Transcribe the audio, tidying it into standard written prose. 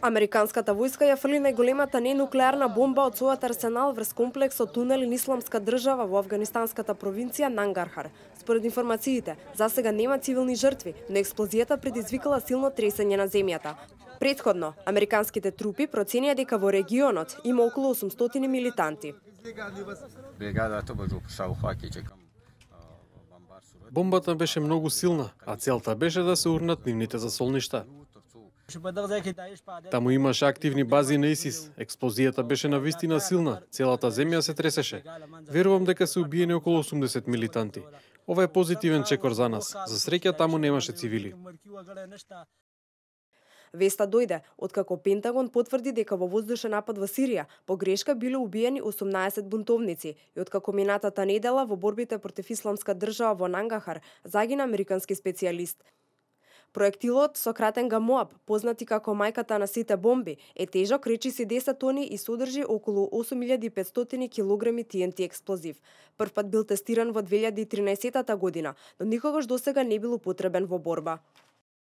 Американската војска ја фрли најголемата ненуклеарна бомба од својот арсенал врз комплексот тунели на Исламска држава во афганистанската провинција Нангархар. Според информациите, засега нема цивилни жртви, но експлозијата предизвикала силно тресење на земјата. Предходно, американските трупи проценија дека во регионот има околу 800 милитанти. Бомбата беше многу силна, а целта беше да се урнат нивните засолништа. Таму имаше активни бази на ИСИС. Експлозијата беше навистина силна, целата земја се тресеше. Верувам дека се убиени околу 80 милитанти. Ова е позитивен чекор за нас. За среќа таму немаше цивили. Веста дојде откако Пентагон потврди дека во воздушен напад во Сирија по грешка биле убиени 18 бунтовници и откако минатата недела во борбите против Исламска држава во Нангахар загина американски специјалист. Проектилот со кратен гамоаб, познати како мајката на сите бомби, е тежок речиси 10 тони и содржи околу 8500 килограми TNT експлозив. Првпат бил тестиран во 2013 година, но никогаш досега не бил употребен во борба.